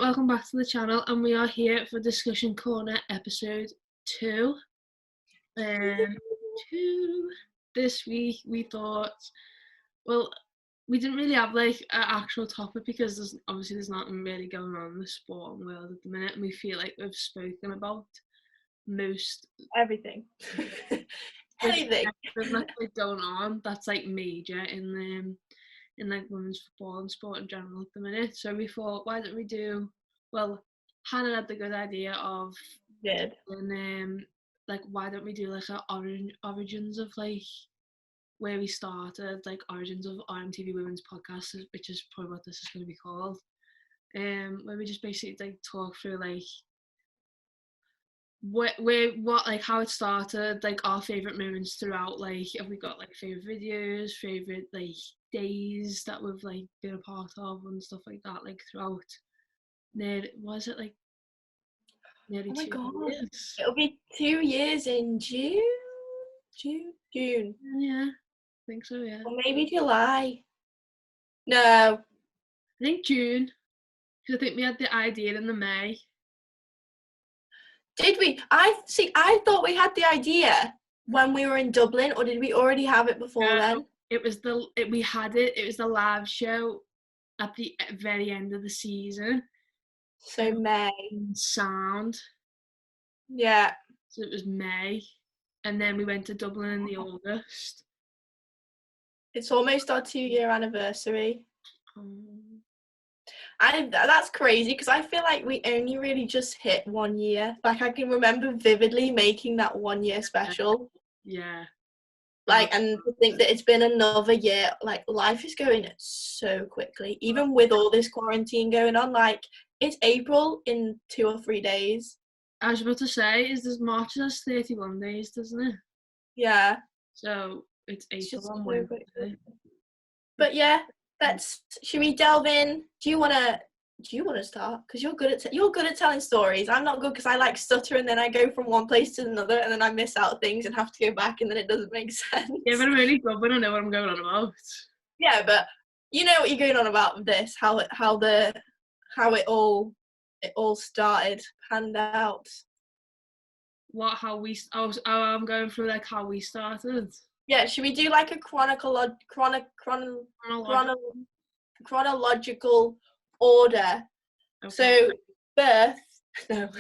welcome back to the channel, and we are here for Discussion Corner episode 2. This week we thought, well, we didn't really have like an actual topic because there's nothing really going on in the sporting world at the minute, and we feel like we've spoken about most everything. Anything. There's nothing going on that's like major in like women's football and sport in general at the minute. So we thought, why don't we do? Well, Hannah had the good idea of like, why don't we do like a origins of like where we started, like origins of RMTV Women's podcast, which is probably what this is going to be called. Where we just basically like talk through like what like how it started, like our favorite moments throughout, like if we got like favorite videos, favorite like days that we've like been a part of and stuff like that, like throughout nearly 2 years. It'll be 2 years in June. Yeah, I think so, yeah. Or maybe July. No, I think June, because I think we had the idea in the May. Did we? I thought we had the idea when we were in Dublin, or did we already have it before then? It was it was the live show at the very end of the season. So May. Sound. Yeah. So it was May, and then we went to Dublin in the August. It's almost our 2-year anniversary. That's crazy because I feel like we only really just hit 1 year. Like I can remember vividly making that 1 year special. Yeah. Like, and to think that it's been another year, like life is going so quickly, even with all this quarantine going on. Like it's April in 2 or 3 days. I was about to say, March has 31 days, doesn't it? Yeah. So it's April on Wednesday. But yeah, should we delve in? Do you want to start? Because you're good at telling stories. I'm not good because I like stutter and then I go from one place to another and then I miss out things and have to go back and then it doesn't make sense. Yeah, but I'm really good when I know what I'm going on about. Yeah, but you know what you're going on about with this, how it all started, panned out. I'm going through like how we started. Yeah, should we do like a chronological order? Okay. So birth of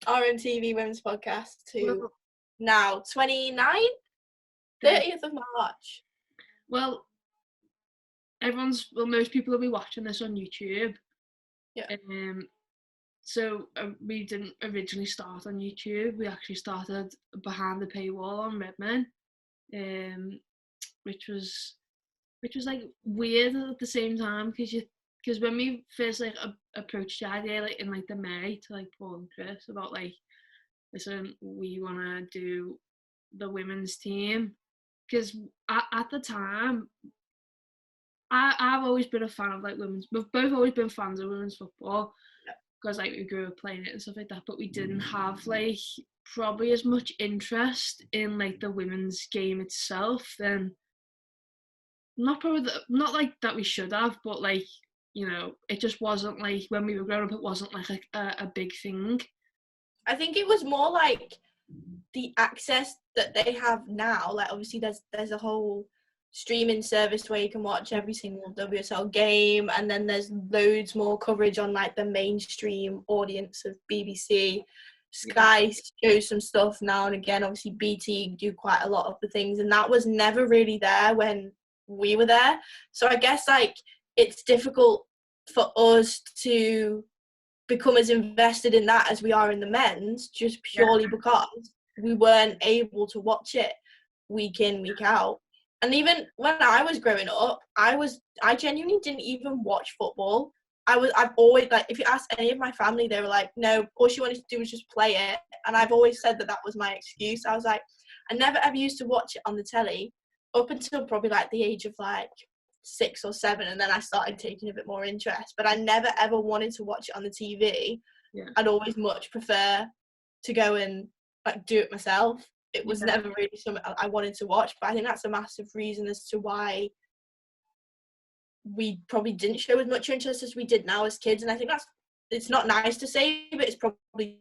RMTV Women's Podcast to now 29th, 30th of March. Well, most people will be watching this on YouTube. Yeah. So we didn't originally start on YouTube. We actually started behind the paywall on Redmen, which was like weird at the same time because when we first like approached the idea like in like the May to like Paul and Chris about like, listen, we want to do the women's team, because at the time I've always been a fan of like we've both always been fans of women's football. Because like we grew up playing it and stuff like that, but we didn't have like probably as much interest in like the women's game itself. Then not like that we should have, but like, you know, it just wasn't like when we were growing up. It wasn't like a big thing. I think it was more like the access that they have now. Like obviously there's a whole streaming service where you can watch every single WSL game, and then there's loads more coverage on like the mainstream audience of BBC. Sky shows some stuff now and again. Obviously BT do quite a lot of the things, and that was never really there when we were there. So I guess like it's difficult for us to become as invested in that as we are in the men's, just purely because we weren't able to watch it week in, week out. And even when I was growing up, I genuinely didn't even watch football. I've always, like, if you ask any of my family, they were like, no, all she wanted to do was just play it. And I've always said that was my excuse. I was like, I never ever used to watch it on the telly up until probably like the age of like 6 or 7. And then I started taking a bit more interest, but I never ever wanted to watch it on the TV. Yeah. I'd always much prefer to go and like do it myself. It was never really something I wanted to watch, but I think that's a massive reason as to why we probably didn't show as much interest as we did now as kids. And I think it's not nice to say, but it's probably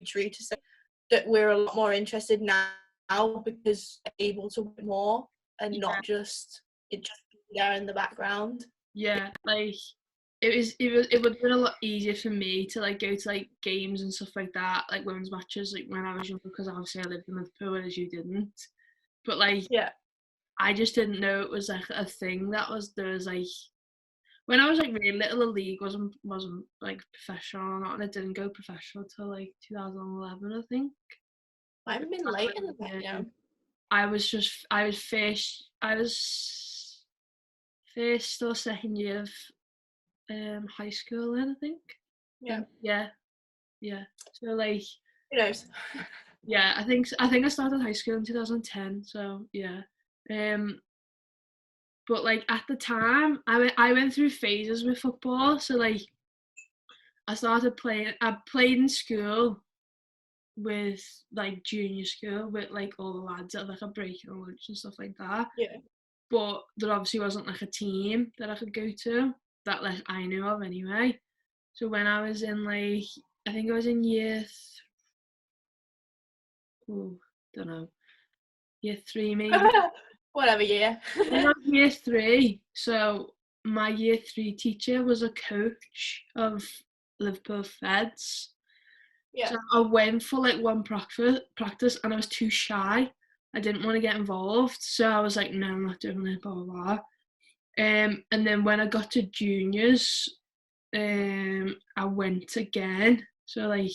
true to say that we're a lot more interested now because we're able to win more and not just it just there in the background. Yeah, like it would have been a lot easier for me to like go to like games and stuff like that, like women's matches, like when I was younger, because obviously I lived in Liverpool, whereas you didn't. But like, Yeah. I just didn't know it was like a thing there was like when I was like really little, the league wasn't like professional or not, and it didn't go professional till like 2011, I think. Might have been later than that, yeah. I was first or second year of high school then, I think. Yeah. Yeah. So like, Who knows? yeah, I think I started high school in 2010. So yeah. But like at the time, I went through phases with football. So like, I started playing. I played in school with like junior school with like all the lads at like a break and lunch and stuff like that. Yeah. But there obviously wasn't like a team that I could go to that like I knew of anyway. So when I was in like, I think I was in don't know, year 3 maybe. Whatever, yeah. I think I was year 3. So my year 3 teacher was a coach of Liverpool Feds. Yeah. So I went for like one practice and I was too shy. I didn't want to get involved. So I was like, no, I'm not doing it, blah, blah, blah. And then when I got to juniors, I went again. So like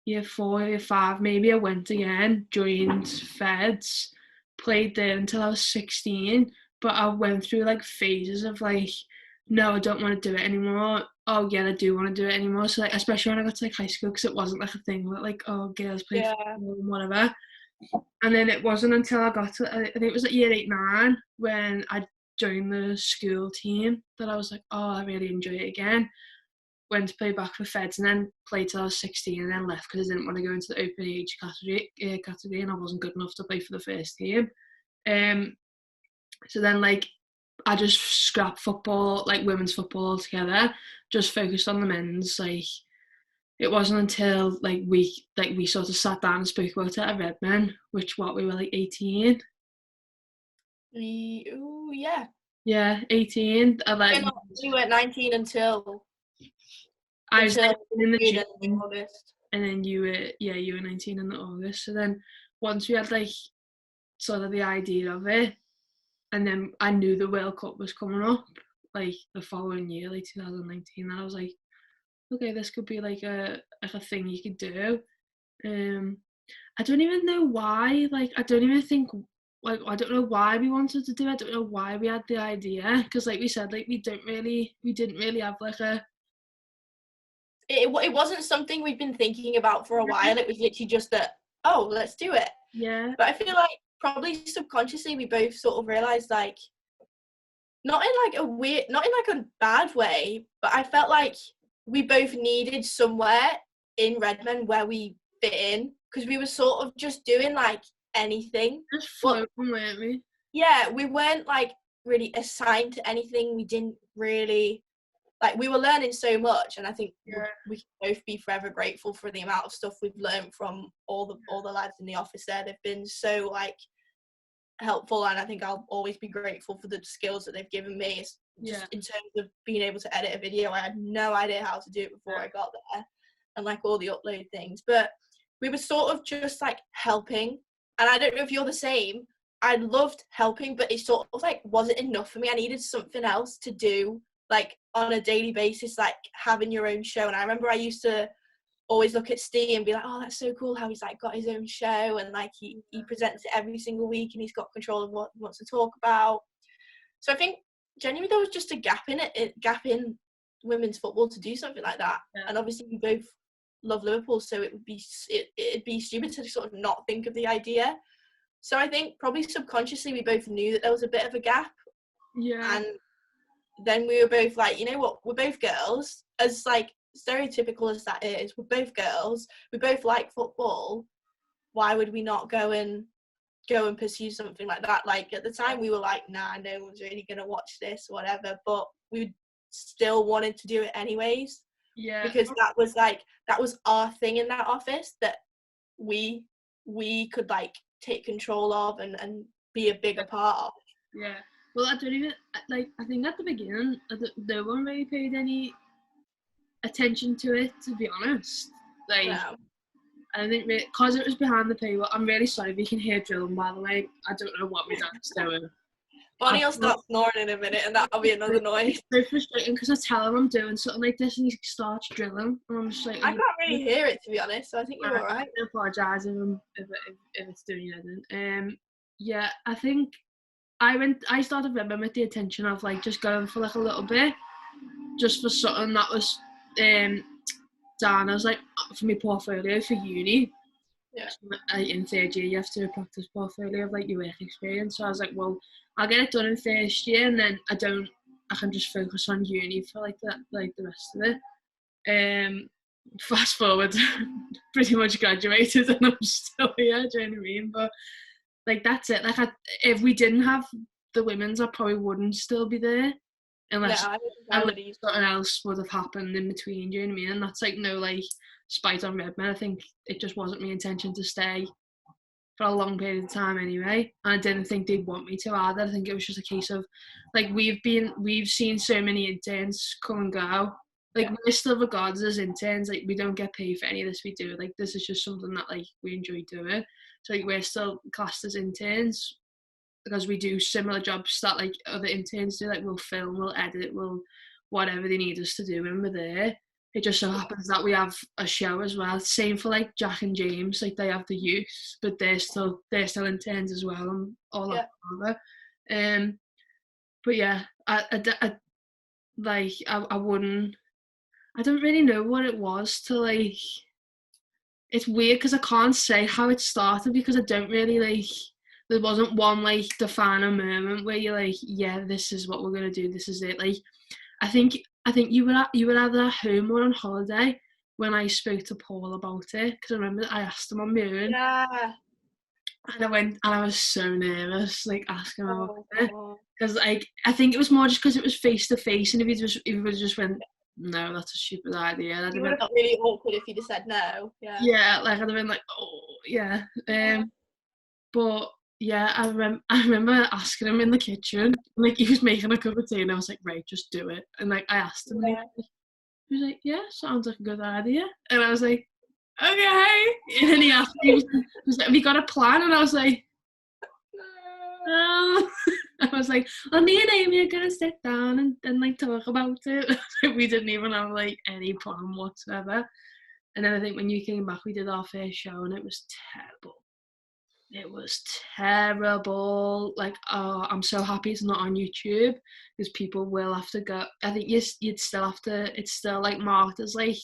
year 4, year 5, maybe I went again, joined Feds, played there until I was 16. But I went through like phases of like, no, I don't want to do it anymore. Oh yeah, I do want to do it anymore. So like, especially when I got to like high school, because it wasn't like a thing that like, oh, girls play football and whatever. And then it wasn't until I got to, I think it was at year 8, 9, when I joined the school team that I was like, oh, I really enjoy it again. Went to play back for Feds and then played till I was 16 and then left because I didn't want to go into the open age category and I wasn't good enough to play for the first team. So then like I just scrapped football, like women's football altogether, just focused on the men's. Like it wasn't until like we sort of sat down and spoke about it at Redmen, which we were like 18. Yeah. Yeah, 18. We weren't 19 until I was 19 in the June June, August. and then you were 19 in the August. So then once we had like sort of the idea of it, and then I knew the World Cup was coming up like the following year, like 2019, and I was like, okay, this could be like a thing you could do. I don't even know why. Like, I don't even think. Like, I don't know why we wanted to do it. I don't know why we had the idea. Because, like we said, like we didn't really have like a. It wasn't something we'd been thinking about for a while. It was literally just that, oh, let's do it. Yeah. But I feel like probably subconsciously we both sort of realised, like, not in like a bad way, but I felt like we both needed somewhere in Redmond where we fit in, because we were sort of just doing like anything. Just floating, weren't we? Yeah, we weren't like really assigned to anything. We didn't really, like, we were learning so much, and I think we can both be forever grateful for the amount of stuff we've learned from all the lads in the office there. They've been so like helpful, and I think I'll always be grateful for the skills that they've given me. It's just in terms of being able to edit a video, I had no idea how to do it before I got there, and like all the upload things. But we were sort of just like helping, and I don't know if you're the same. I loved helping, but it sort of like wasn't enough for me. I needed something else to do, like on a daily basis, like having your own show. And I remember I used to always look at Steve and be like, oh, that's so cool how he's like got his own show, and like he presents it every single week, and he's got control of what he wants to talk about. So I think genuinely there was just a gap in women's football to do something like that. And obviously we both love Liverpool, so it'd be stupid to sort of not think of the idea. So I think probably subconsciously we both knew that there was a bit of a gap. Yeah. And then we were both like, you know what, we're both girls, as like stereotypical as that is, we're both girls, we both like football, why would we not go and go and pursue something like that. Like at the time we were like, nah, no one's really gonna watch this, whatever, but we still wanted to do it anyways. Yeah. Because that was our thing in that office that we could like take control of and be a bigger part of. Yeah. Well, I don't even, like, I think at the beginning, no one really paid any attention to it, to be honest. Like, No. I don't think, because it was behind the paywall, I'm really sorry if you can hear drilling, by the way. I don't know what my dad's doing. Bonnie will start snoring in a minute and that'll be another noise. It's so frustrating because I tell him I'm doing something like this and he starts drilling and I'm just like, I can't really hear it, to be honest, so I think you're alright. I apologise if it's doing anything. Yeah, I think I started Ribbon with the intention of like just going for like a little bit, just for something that was down as like for my portfolio for uni. Yeah. In third year you have to practice portfolio of like your work experience. So I was like, well, I'll get it done in first year and then I can just focus on uni for like the rest of it. Fast forward, pretty much graduated and I'm still here, do you know what I mean? But like that's it. Like if we didn't have the women's, I probably wouldn't still be there unless something else would have happened in between, do you know what I mean? And that's like no like spite on Redmen. I think it just wasn't my intention to stay for a long period of time anyway, and I didn't think they'd want me to either. I think it was just a case of like we've seen so many interns come and go. Like we're still regarded as interns. Like we don't get paid for any of this we do. Like this is just something that like we enjoy doing. So like we're still classed as interns because we do similar jobs that like other interns do. Like we'll film, we'll edit, we'll whatever they need us to do when we're there. It just so happens that we have a show as well. Same for like Jack and James, like they have the youth, but they're still interns as well and all that. But yeah, I wouldn't. I don't really know what it was to like. It's weird because I can't say how it started because I don't really like. There wasn't one like defining moment where you're like, yeah, this is what we're gonna do. This is it. Like, I think you were either at home or on holiday when I spoke to Paul about it because I remember I asked him on my own. Yeah. And I went and I was so nervous, like asking him about it because like I think it was more just because it was face to face, and if he would just went, no, that's a stupid idea. You would have felt really awkward if you just said no. Yeah. Yeah, like I'd have been like, oh yeah. But yeah, I remember asking him in the kitchen, like he was making a cup of tea, and I was like, right, just do it. And like I asked him, and he was like, yeah, sounds like a good idea. And I was like, okay. And then he asked me, he was like, have you got a plan? And I was like, no. I was like, well, me and Amy are gonna sit down and like talk about it. We didn't even have like any plan whatsoever. And then I think when you came back, we did our first show, and it was terrible. It was terrible. Like, oh, I'm so happy it's not on YouTube because people will have to go. I think you'd still have to. It's still like marked as like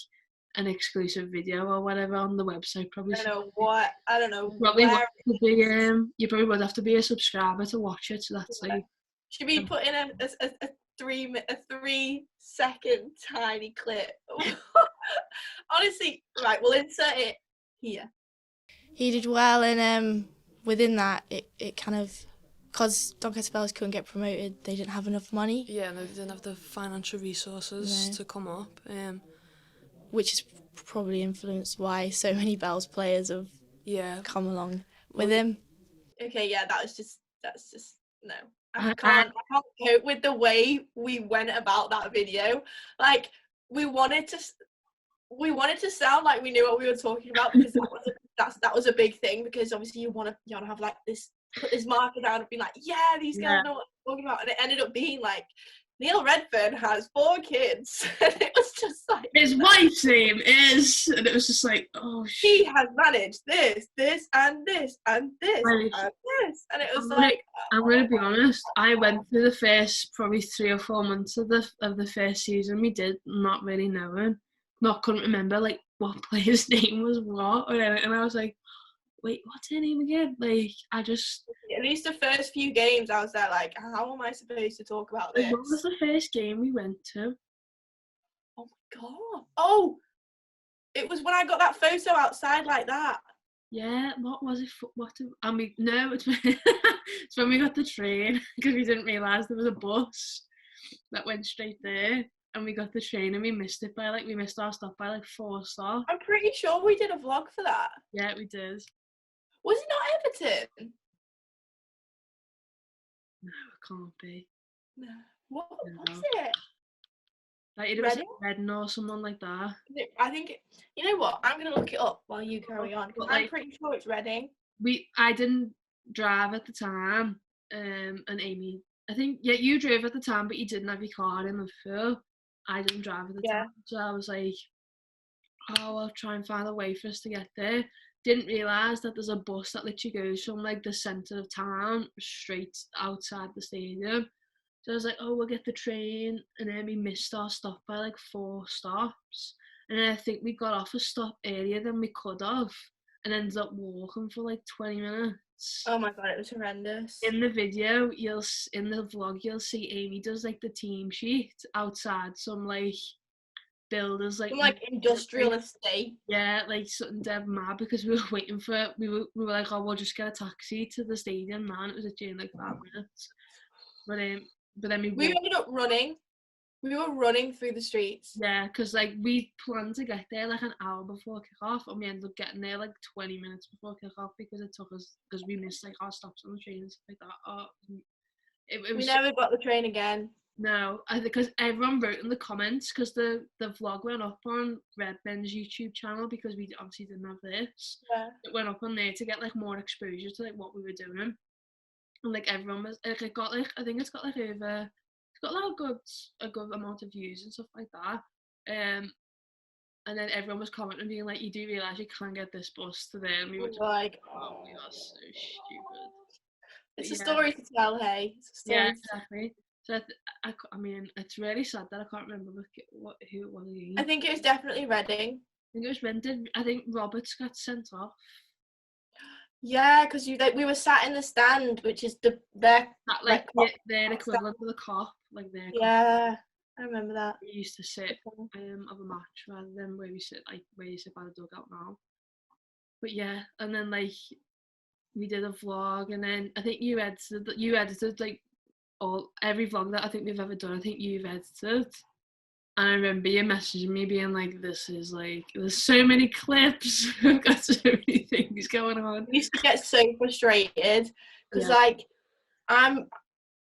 an exclusive video or whatever on the website. Probably. I don't know. Probably would have to be, you probably would have to be a subscriber to watch it. So that's like. Should we put in a 3 second tiny clip? Honestly, right. We'll insert it here. He did well, and within that, it kind of, because Doncaster Bells couldn't get promoted, they didn't have enough money. Yeah, they didn't have the financial resources to come up. Which has probably influenced why so many Bells players have come along with him. Okay, yeah, that's just no. I can't cope with the way we went about that video. Like, we wanted to sound like we knew what we were talking about because that was a big thing, because obviously you want to have like this, put this marker down and be like, yeah, these girls know what I'm talking about, and it ended up being like, Neil Redfern has 4 kids, and it was just like his wife's name is, and it was just like, oh, he has managed this, and this, and this, and this, and it was I'm gonna be honest. I went through the first probably 3 or 4 months of the first season. We did not really know him. Couldn't remember like what player's name was what or anything, and I was like, wait, what's her name again? Like, I just at least the first few games I was there like, how am I supposed to talk about this? What was the first game we went to? Oh my god! Oh, it was when I got that photo outside like that. Yeah, what was it? And we no, it's it's when we got the train because we didn't realise there was a bus that went straight there, and we got the train and we missed our stop by like 4 stops. I'm pretty sure we did a vlog for that. Yeah, we did. Was it not Everton? No, it can't be. No. What No. was it? Like it was Reading? Redden or someone like that. I think you know what? I'm gonna look it up while you carry on. 'Cause But, I'm like, pretty sure it's Reading. I didn't drive at the time, and Amy, I think you drove at the time, but you didn't have your car in Liverpool. I didn't drive at the Yeah. time, so I was like, oh, I'll try and find a way for us to get there. Didn't realise that there's a bus that literally goes from like the centre of town straight outside the stadium. So I was like, oh, we'll get the train, and then we missed our stop by like 4 stops. And then I think we got off a stop earlier than we could have, and ended up walking for like 20 minutes. Oh my god, it was horrendous. In the video, in the vlog, you'll see Amy does like the team sheet outside some like builders Like industrial estate. Yeah, like something dead mad because we were waiting for it. We were like, oh, we'll just get a taxi to the stadium now, and it was actually in like 5 minutes. But then we ended up running. We were running through the streets. Yeah, because like we planned to get there like an hour before kick-off, and we ended up getting there like 20 minutes before kick-off because it took us, because we missed like our stops on the train and stuff like that. Oh, it was We never got the train again. No, I think because everyone wrote in the comments, because the vlog went up on Redben's YouTube channel because we obviously didn't have this. Yeah. It went up on there to get like more exposure to like what we were doing, and like everyone was like, it got like, I think it's got like a good amount of views and stuff like that. And then everyone was commenting being like, you do realise you can't get this bus to there, and we were just like, oh, we are so stupid. It's a story to tell, hey. It's a story Yeah, exactly. So I mean, it's really sad that I can't remember who it was again. I think it was definitely Reading. I think it was rented. I think Roberts got sent off. Yeah, because we were sat in the stand, which is their equivalent to the cop, like their yeah, I remember that. We used to sit of a match rather than where you sit by the dugout now. But yeah, and then like we did a vlog, and then I think you edited like every vlog that I think we've ever done. I think you've edited. And I remember you messaging me being like, this is like, there's so many clips, I've got so many things going on. I used to get so frustrated because like I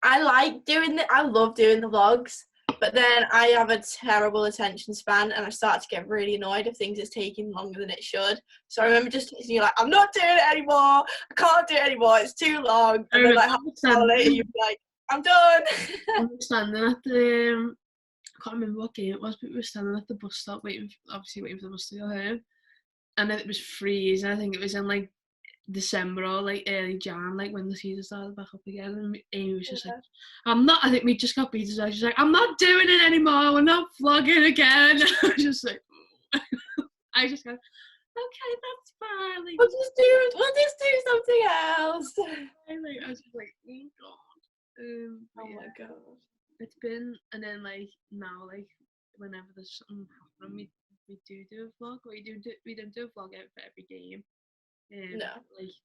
like doing I love doing the vlogs, but then I have a terrible attention span and I start to get really annoyed if things is taking longer than it should. So I remember just texting you like, I'm not doing it anymore, I can't do it anymore, it's too long. And then like half an hour later you'd be like, I'm done. I'm standing at the I can't remember what game it was, but we were standing at the bus stop waiting for the bus to go home, and then it was freezing. I think it was in like December or like early Jan, like when the season started back up again, and Amy was just like, I'm not, I think we just got beat as well. She's like, I'm not doing it anymore, we're not vlogging again. I was just like I just go, okay, that's fine, like, we'll just do something else. I was just like, oh god. Oh my god. It's been, and then like now, like whenever there's something happening, we do a vlog. We don't do a vlog out for every game. No. Like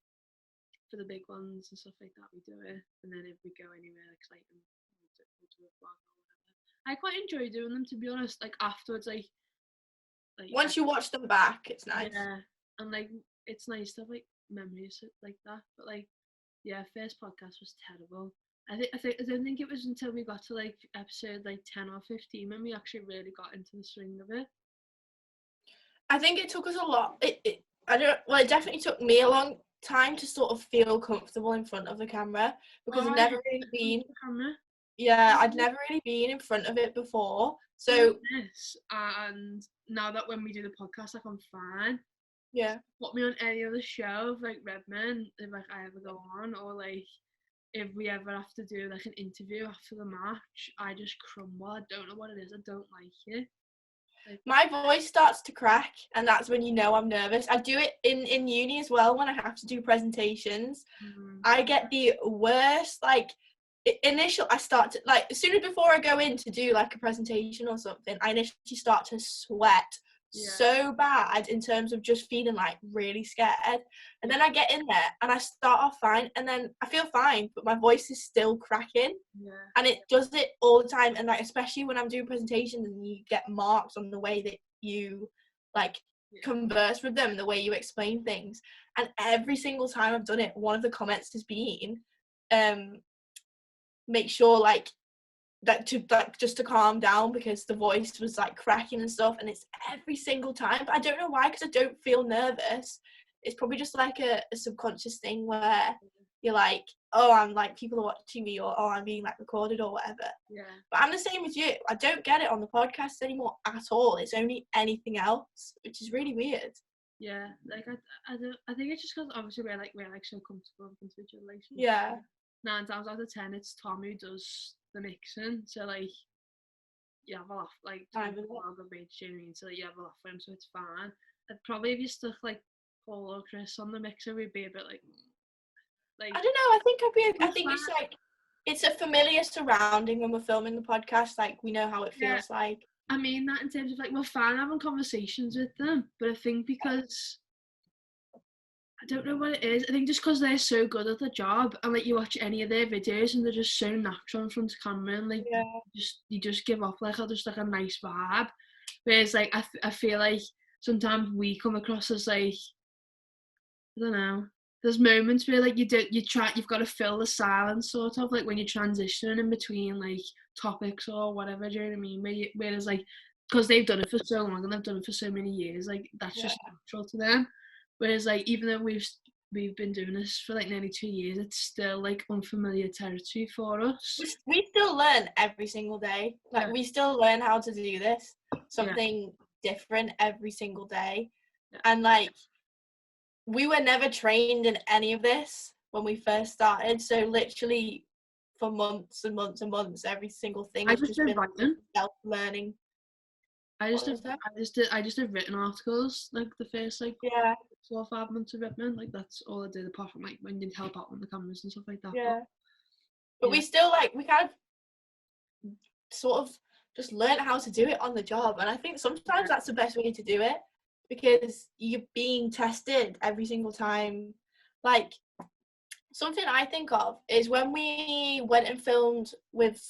for the big ones and stuff like that, we do it. And then if we go anywhere exciting, we'll do a vlog or whatever. I quite enjoy doing them, to be honest. Like afterwards, like once you watch them back, it's nice. Yeah, and like it's nice to have like memories like that. But like, yeah, first podcast was terrible. I don't think it was until we got to like episode like 10 or 15 when we actually really got into the swing of it. I think it took us a lot. It definitely took me a long time to sort of feel comfortable in front of the camera because I'd never really been. I'd never really been in front of it before. So and now that when we do the podcast, like I'm fine. Yeah. Put me on any other show of like Redmen if like I ever go on, or like if we ever have to do like an interview after the match, I just crumble. I don't know what it is. I don't like it. Like, my voice starts to crack, and that's when you know I'm nervous. I do it in uni as well when I have to do presentations. I get the worst, like, I start to, like, as soon as before I go in to do like a presentation or something, I initially start to sweat so bad in terms of just feeling like really scared. And then I get in there and I start off fine, and then I feel fine, but my voice is still cracking. And it does it all the time. And like, especially when I'm doing presentations and you get marks on the way that you like converse with them, the way you explain things. And every single time I've done it, one of the comments has been make sure like that to like just to calm down, because the voice was like cracking and stuff. And it's every single time, but I don't know why, because I don't feel nervous. It's probably just like a subconscious thing where you're like, oh, I'm like, people are watching me, or oh, I'm being like recorded or whatever. But I'm the same as you. I don't get it on the podcast anymore at all. It's only anything else, which is really weird. Like I think it's just because obviously we're like so comfortable with individual relations. 9 times out of 10 it's Tom who does the mixing, so like you have a laugh, like Tom will have a big tuning, so like, you have a laugh with him, so it's fine. And probably if you stuck like Paul or Chris on the mixer, we'd be a bit like I don't know, I think it's like it's a familiar surrounding when we're filming the podcast, like we know how it feels like. I mean that in terms of like we're fine having conversations with them, but I think because I don't know what it is. I think just because they're so good at the job, and like you watch any of their videos and they're just so natural in front of camera, and like you just give off like a nice vibe. Whereas like I feel like sometimes we come across as like, I don't know. There's moments where like you've got to fill the silence, sort of like when you're transitioning in between like topics or whatever. Do you know what I mean? Whereas like because they've done it for so long and they've done it for so many years, like that's just natural to them. Whereas like even though we've been doing this for like nearly 2 years, it's still like unfamiliar territory for us. We still learn every single day. Like we still learn how to do this, something different every single day. And like we were never trained in any of this when we first started. So literally for months and months and months, every single thing has just been self-learning. I just did written articles like the first like 4 or 5 months of written. Like that's all I did apart from like when you'd help out on the cameras and stuff like that. But we still like we kind of sort of just learn how to do it on the job, and I think sometimes that's the best way to do it, because you're being tested every single time. Like something I think of is when we went and filmed with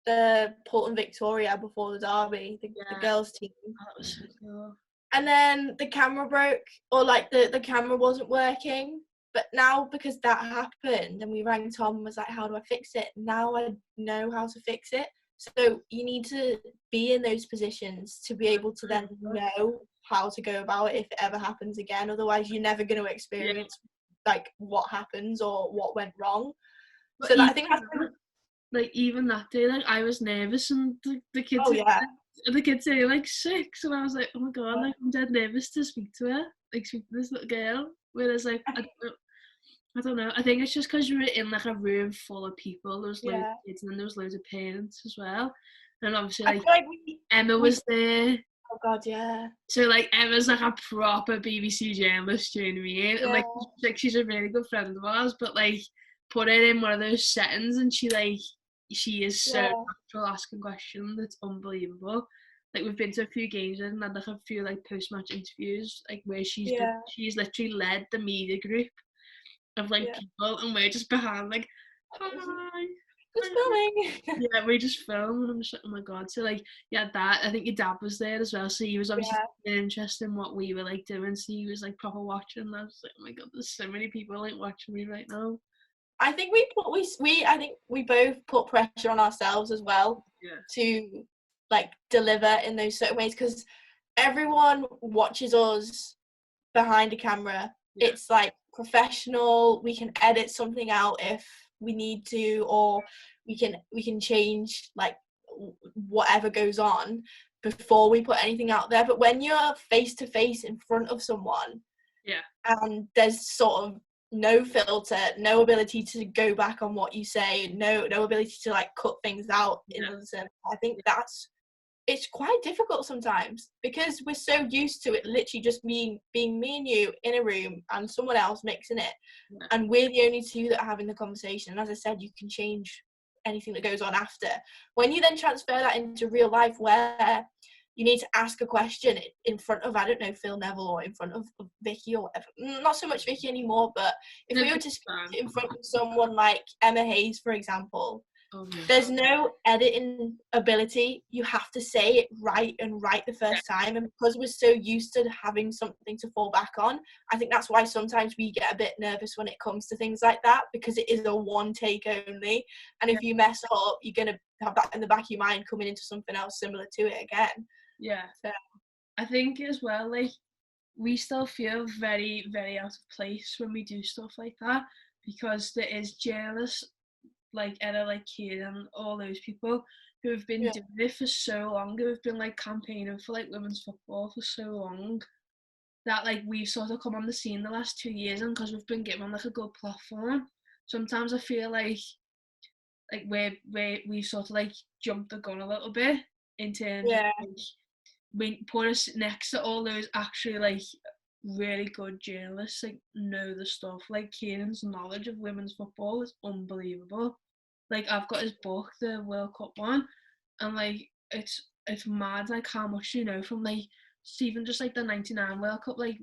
the Portland Victoria before the derby, the girls team. Oh, that was so cool. And then the camera broke, or like the camera wasn't working. But now, because that happened and we rang Tom and was like, how do I fix it? Now I know how to fix it. So you need to be in those positions to be able to then know how to go about it if it ever happens again. Otherwise you're never going to experience like what happens or what went wrong. But so I think that's like even that day, like I was nervous, and the kids the kids say like 6, and I was like, oh my god, like I'm dead nervous to speak to her, like speak to this little girl. Whereas like I don't know, I think it's just because you were in like a room full of people, there was loads of kids, and then there was loads of parents as well, and obviously like Emma was there. Oh god, yeah. So like Emma's like a proper BBC journalist, do you know what I mean? And like she's a really good friend of ours, but like put her in one of those settings and she is so natural asking questions, it's unbelievable. Like we've been to a few games and had like a few like post-match interviews like where she's literally led the media group of like people, and we're just behind like, hi, just filming. We just film, and I'm just like, oh my god. So like that, I think your dad was there as well, so he was obviously interested in what we were like doing, so he was like proper watching, and I was like, oh my god, there's so many people like watching me right now. I think we both put pressure on ourselves as well to like deliver in those certain ways, because everyone watches us behind a camera. It's like professional. We can edit something out if we need to, or we can change like whatever goes on before we put anything out there. But when you're face to face in front of someone, and there's sort of no filter, no ability to go back on what you say, no ability to like cut things out in other sense, I think it's quite difficult sometimes, because we're so used to it literally just being me and you in a room and someone else mixing it, and we're the only two that are having the conversation. And as I said, you can change anything that goes on after. When you then transfer that into real life, where you need to ask a question in front of, I don't know, Phil Neville or in front of Vicky or whatever. Not so much Vicky anymore, but if we were to speak in front of someone like Emma Hayes, for example, there's no editing ability. You have to say it right the first time. And because we're so used to having something to fall back on, I think that's why sometimes we get a bit nervous when it comes to things like that, because it is a one take only. And if you mess up, you're going to have that in the back of your mind coming into something else similar to it again. Yeah. So I think as well, like, we still feel very, very out of place when we do stuff like that, because there is journalists like Ella, like Kieran, and all those people who have been doing it for so long, who have been like campaigning for like women's football for so long, that like we've sort of come on the scene the last 2 years, and because we've been given like a good platform, sometimes I feel like we sort of like jumped the gun a little bit in terms of like, we put us next to all those actually like really good journalists, like know the stuff. Like Kieran's knowledge of women's football is unbelievable. Like I've got his book, the World Cup one, and like it's mad like how much you know from like even just like the '99 World Cup. Like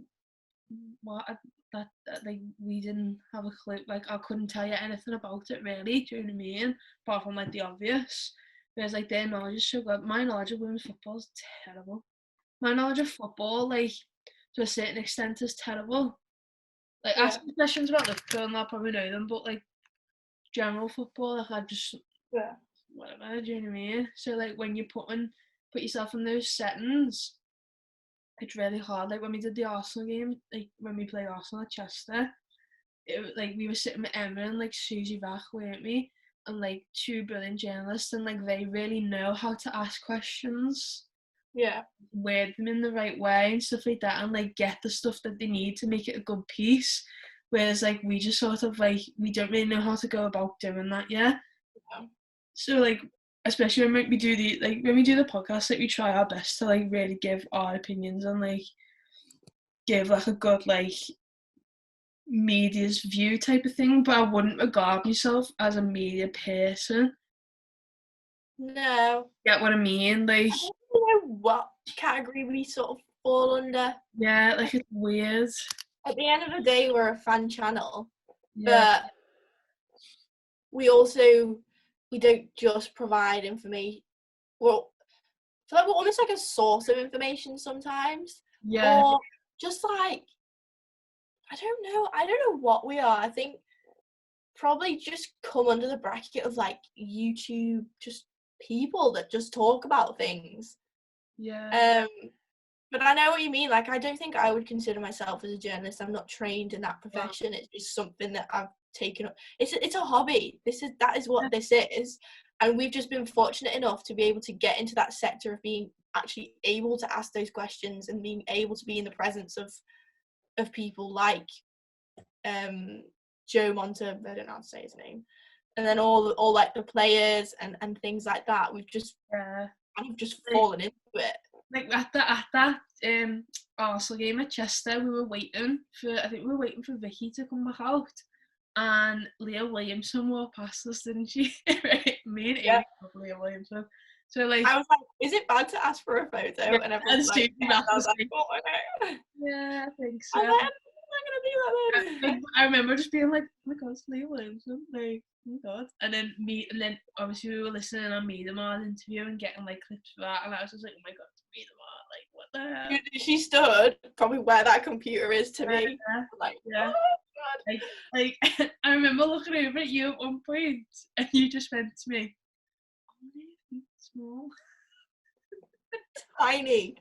what that like we didn't have a clue. Like I couldn't tell you anything about it really. Do you know what I mean? Apart from like the obvious. Whereas like their knowledge is so good. My knowledge of women's football is terrible. My knowledge of football, like to a certain extent, is terrible. Like ask me questions about Liverpool and I'll probably know them, but like general football, like I just whatever. Do you know what I mean? So like when you put yourself in those settings, it's really hard. Like when we did the Arsenal game, like when we played Arsenal at Chester, it was like we were sitting with Emma and like Susie Bach, weren't we? And like two brilliant journalists, and like they really know how to ask questions. Word them in the right way and stuff like that, and like get the stuff that they need to make it a good piece. Whereas like we just sort of like we don't really know how to go about doing that yet. So like especially when we do the podcast, like we try our best to like really give our opinions and like give like a good like media's view type of thing, but I wouldn't regard myself as a media person. No. Get what I mean? Like I don't know what category we sort of fall under. Yeah, like it's weird. At the end of the day, we're a fan channel, but we don't just provide information. Well, I feel like we're almost like a source of information sometimes. Or just like, I don't know what we are. I think probably just come under the bracket of like YouTube, just people that just talk about things. But I know what you mean. Like, I don't think I would consider myself as a journalist. I'm not trained in that profession. It's just something that I've taken up. It's a hobby. That is what this is. And we've just been fortunate enough to be able to get into that sector of being actually able to ask those questions and being able to be in the presence of people like Joe Monta, I don't know how to say his name, and then all like the players and things like that. We've just kind of just fallen into it. Like at that Arsenal game at Chester, we were waiting for Vicky to come back out, and Leah Williamson walked past us, didn't she? Right? Me and Amy love Leah Williamson. So like, I was like, is it bad to ask for a photo? And everyone's like, I was like, oh, okay. Yeah, I think so. I'm like, I'm not gonna do that then. I remember just being like, oh my god, it's Leah Williamson, like, oh my god. And then obviously we were listening on Meet Them All interview and getting like clips for that, and I was just like, oh my god, it's Meet Them All, like what the hell? She stood probably where that computer is to me. Like, oh god. Like I remember looking over at you at one point, and you just went to me, oh, small. Tiny.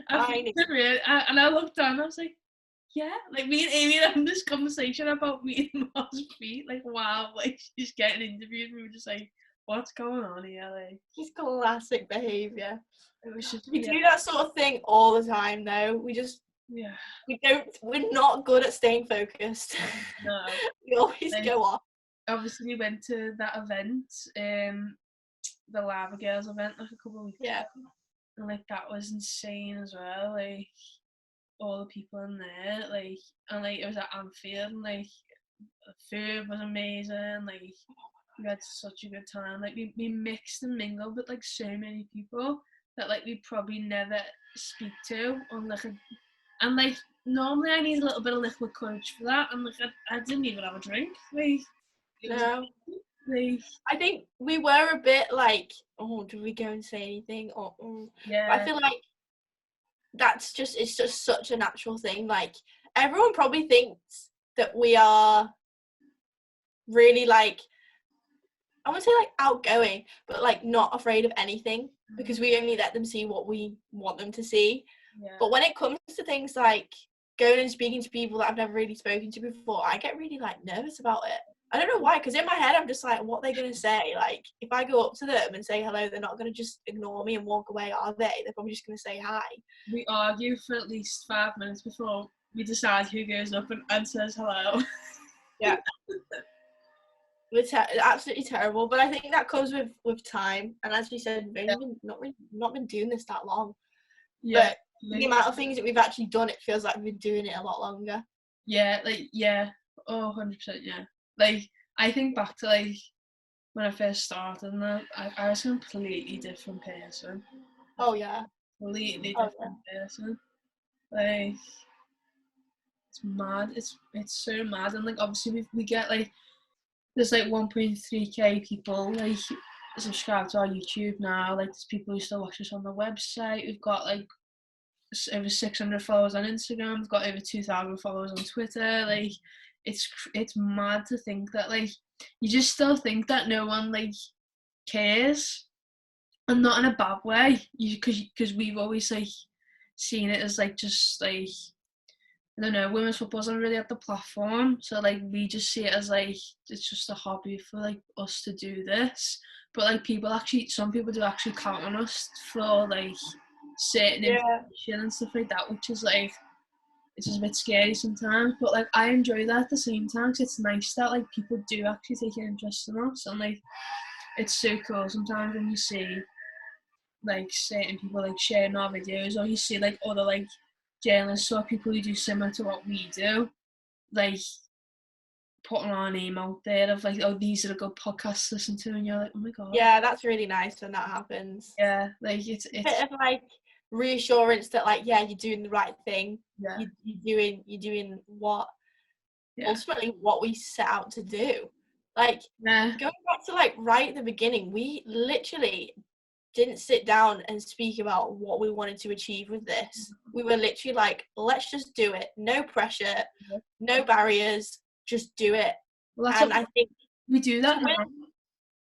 And I looked down and I was like, yeah, like me and Amy having this conversation about me and Mar's feet, like wow, like she's getting interviewed, we were just like, what's going on here? Like, just classic behaviour. It was just, we do that sort of thing all the time though. We're not good at staying focused. No. We always go off. Obviously we went to that event, the Lava Girls event like a couple of weeks ago. And like that was insane as well, like all the people in there, like, and like it was at Anfield, and like the food was amazing, like we had such a good time, like we mixed and mingled with like so many people, that like we probably never speak to on like and like normally I need a little bit of liquid courage for that, and like I didn't even have a drink. Like it was No. like I think we were a bit like, oh, do we go and say anything? Or yeah. But I feel like it's just such a natural thing. Like, everyone probably thinks that we are really like, I wouldn't say like outgoing, but like not afraid of anything, because we only let them see what we want them to see. Yeah. But when it comes to things like going and speaking to people that I've never really spoken to before, I get really like nervous about it. I don't know why, because in my head I'm just like, what are they going to say? Like, if I go up to them and say hello, they're not going to just ignore me and walk away, are they? They're probably just going to say hi. We argue for at least 5 minutes before we decide who goes up and says hello. Yeah. It's absolutely terrible, but I think that comes with time. And as we said, we've only not been doing this that long. Yeah. But the amount of things that we've actually done, it feels like we've been doing it a lot longer. Yeah, like, yeah. Oh, 100%, yeah. Like, I think back to, like, when I first started, and I was a completely different person. Oh, yeah. Completely different person. Like, it's mad. It's so mad. And, like, obviously we get, like, there's, like, 1.3k people, like, subscribe to our YouTube now. Like, there's people who still watch us on the website. We've got, like, over 600 followers on Instagram. We've got over 2,000 followers on Twitter. Like, it's mad to think that, like, you just still think that no one, like, cares, and not in a bad way, because we've always, like, seen it as, like, just, like, I don't know, women's football's not really at the platform, so, like, we just see it as, like, it's just a hobby for, like, us to do this. But, like, some people do actually count on us for, like, certain information and stuff like that, which is, like, it's just a bit scary sometimes, but, like, I enjoy that at the same time, because it's nice that, like, people do actually take an interest in us, and, like, it's so cool sometimes when you see, like, certain people, like, sharing our videos, or you see, like, other, like, journalists or people who do similar to what we do, like, putting our name out there of, like, oh, these are a good podcasts to listen to, and you're like, oh my god. Yeah, that's really nice when that happens. Yeah, like, it's a bit of, like, reassurance that, like, yeah, you're doing the right thing. Yeah. You're doing what ultimately what we set out to do. Like, going back to, like, right at the beginning, we literally didn't sit down and speak about what we wanted to achieve with this. We were literally like, let's just do it. No pressure, no barriers, just do it. Well, and I think we do that now.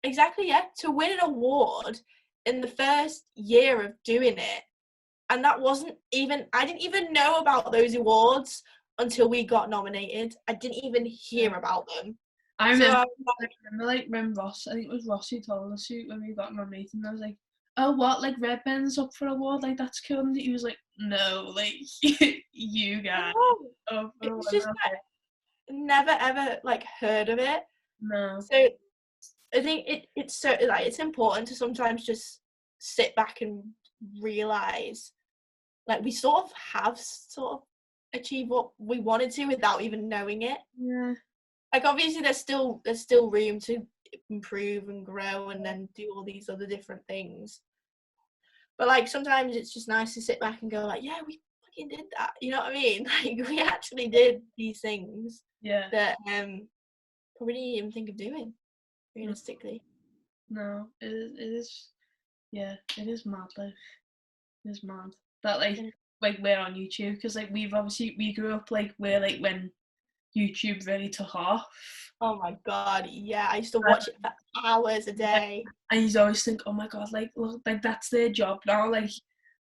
Exactly, yeah. To win an award in the first year of doing it, and that wasn't even, I didn't even know about those awards until we got nominated. I didn't even hear about them. I remember, like, when Ross, I think it was Ross who told us when we got nominated, and I was like, oh, what, like, Red Ben's up for award, like, that's cool, and he was like, no, like, you guys. Oh, it's just, like, never ever, like, heard of it. No. So I think it's so, like, it's important to sometimes just sit back and realise, like, we sort of achieved what we wanted to without even knowing it. Yeah. Like, obviously there's still room to improve and grow and then do all these other different things. But, like, sometimes it's just nice to sit back and go, like, yeah, we fucking did that. You know what I mean? Like, we actually did these things that probably didn't even think of doing, realistically. No, it is, yeah, it is mad, like, it is mad. That, like, we're on YouTube, because, like, we grew up, like, where, like, when YouTube really took off. Oh my god, yeah, I used to watch it for hours a day. And you always think, oh my god, like, look, like, that's their job now. Like,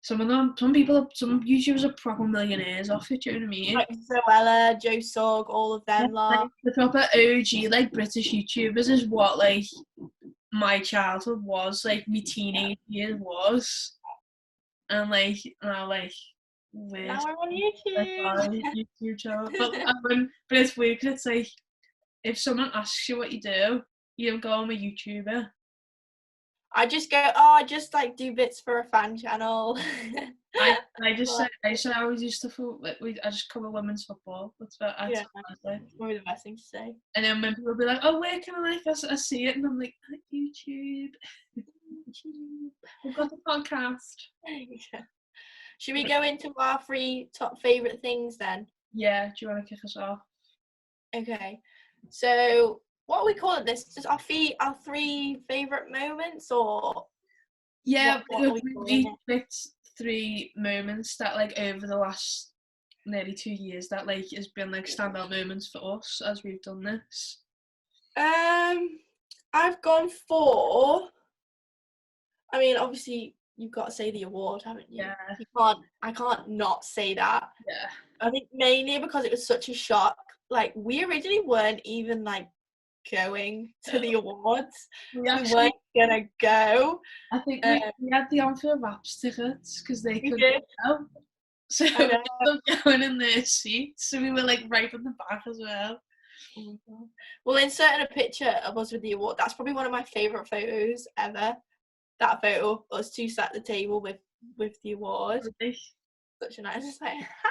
some YouTubers are proper millionaires off it, do you know what I mean? Like Zoella, Joe Sugg, all of them lot. Like, the proper OG, like, British YouTubers is what, like, my childhood was, like, my teenage years was. And, like, now, like, weird. Now we're on YouTube. Like, YouTube channel. But it's weird, because it's like, if someone asks you what you do, you don't go, I'm a YouTuber. I just go, I just, like, do bits for a fan channel. I always used to I just cover women's football. That's what I probably the best thing to say. And then when people be like, oh, where can I, like, I see it, and I'm like, at YouTube. We've got the podcast. Yeah. Should we go into our 3 top favourite things then? Yeah, do you want to kick us off? Okay. So what are we calling this? Just our 3 favourite moments, or Yeah, what are we we calling it? picked 3 moments that like over the last nearly 2 years that like has been like standout moments for us as we've done this. I've gone for. I mean, obviously you've got to say the award, haven't you? Yeah. I can't not say that. Yeah. I think mainly because it was such a shock. Like, we originally weren't even like going to the awards. We weren't gonna go. I think we had the Anfield Raps tickets because they couldn't go. So we ended up going in their seats. So we were like right at the back as well. Oh my God. We'll insert a picture of us with the award. That's probably one of my favourite photos ever. That photo, us 2 sat at the table with the award. Really? Such a nice, it's like, hi.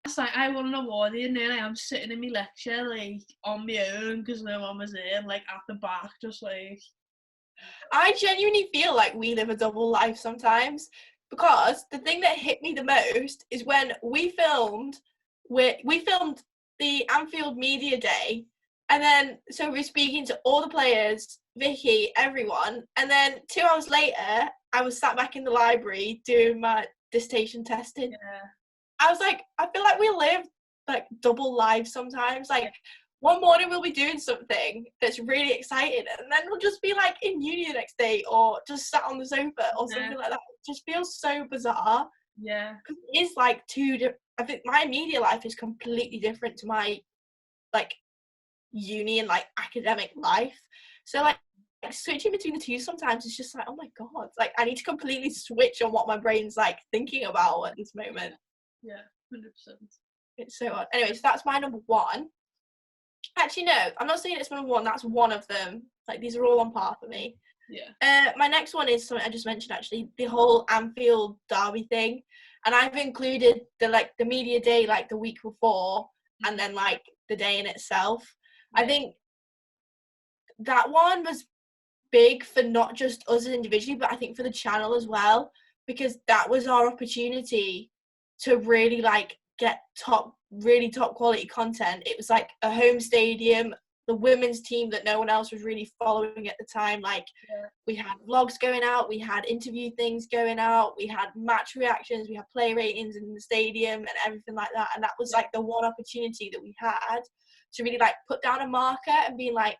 It's like I won an award and then I am sitting in my lecture like on my own because no one was there, like at the back, just like. I genuinely feel like we live a double life sometimes, because the thing that hit me the most is when we filmed the Anfield Media Day, and then so we're speaking to all the players, Vicky, everyone, and then 2 hours later I was sat back in the library doing my dissertation testing. Yeah. I was like, I feel like we live like double lives sometimes. Like, one morning we'll be doing something that's really exciting, and then we'll just be like in uni the next day, or just sat on the sofa or something like that. It just feels so bizarre. Yeah. Because it is like I think my media life is completely different to my like uni and like academic life. So like switching between the two sometimes is just like, oh my God, like I need to completely switch on what my brain's like thinking about at this moment. Yeah, 100%. It's so odd. Anyway, so that's my number 1. Actually, no, I'm not saying it's number 1. That's one of them. Like, these are all on par for me. Yeah. My next one is something I just mentioned, actually, the whole Anfield derby thing. And I've included the media day, like, the week before, and then, like, the day in itself. Yeah. I think that one was big for not just us individually, but I think for the channel as well, because that was our opportunity to really, like, get really top quality content. It was like a home stadium, the women's team that no one else was really following at the time. Like, we had vlogs going out, we had interview things going out, we had match reactions, we had play ratings in the stadium and everything like that. And that was like the one opportunity that we had to really like put down a marker and be like,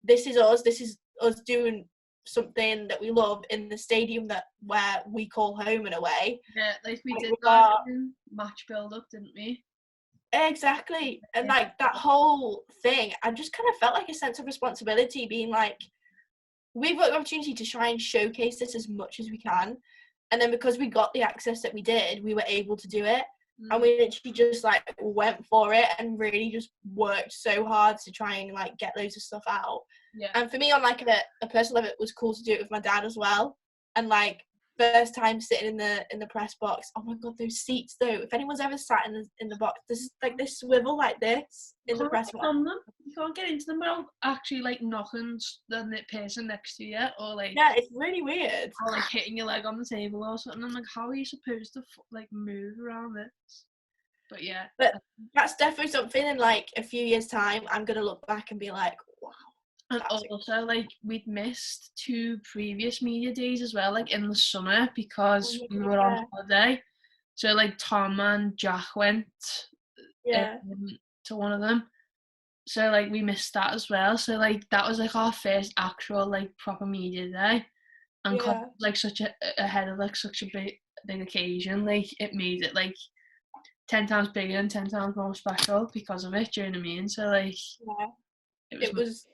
this is us doing something that we love in the stadium where we call home in a way. Yeah, like we did that match build up, didn't we? Exactly. And like that whole thing, I just kind of felt like a sense of responsibility, being like, we've got the opportunity to try and showcase this as much as we can. And then because we got the access that we did, we were able to do it. And we literally just like went for it and really just worked so hard to try and like get loads of stuff out. Yeah. And for me, on like a personal level, it was cool to do it with my dad as well. And like first time sitting in the press box. Oh my God, those seats though! If anyone's ever sat in the box, there's like this swivel like this in the press box. You can't get into them without actually like knocking the person next to you, or like it's really weird. Or like hitting your leg on the table or something. I'm like, how are you supposed to like move around this? But yeah, but that's definitely something. In like a few years' time, I'm gonna look back and be like, wow. And also, like, we'd missed 2 previous media days as well, like in the summer, because we were on holiday. So like Tom and Jack went to one of them. So like we missed that as well. So like that was like our first actual like proper media day, and like such ahead of like such a big occasion, like it made it like 10 times bigger and 10 times more special because of it. Do you know what I mean? So like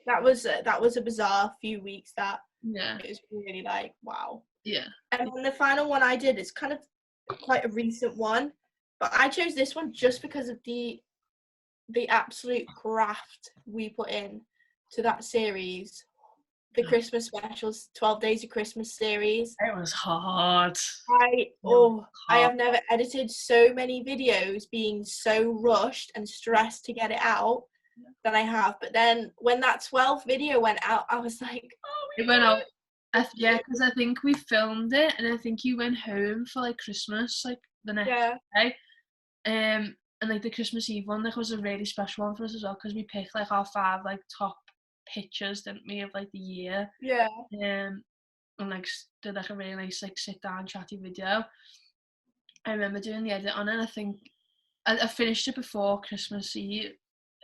that was a bizarre few weeks. It was really like, wow. Yeah. And then the final one I did is kind of quite a recent one, but I chose this one just because of the absolute graft we put in to that series, the Christmas specials, 12 Days of Christmas series. It was hard. I have never edited so many videos being so rushed and stressed to get it out than I have. But then when that 12th video went out, I was like, oh my God. It went out Yeah, because I think we filmed it, and I think you went home for like Christmas, like the next day. And like the Christmas Eve one, like was a really special one for us as well, because we picked like our 5 like top pictures, didn't we, of like the year. And like did like a really nice like sit down chatty video. I remember doing the edit on it. I think I finished it before Christmas Eve.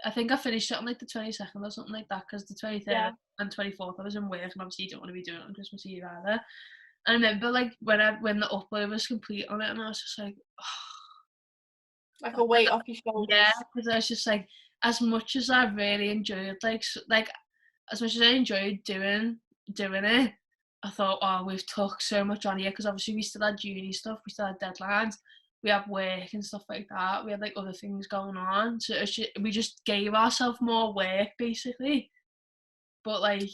I think I finished it on like the 22nd or something like that, because the 23rd and 24th I was in work, and obviously you don't want to be doing it on Christmas Eve either. I remember like when the upload was complete on it, and I was just like, like a weight off your shoulders. Yeah, because I was just like, as much as I really enjoyed like as much as I enjoyed doing it, I thought, oh, we've took so much on here, because obviously we still had uni stuff, we still had deadlines, we have work and stuff like that, we had like other things going on, so we just gave ourselves more work basically. But like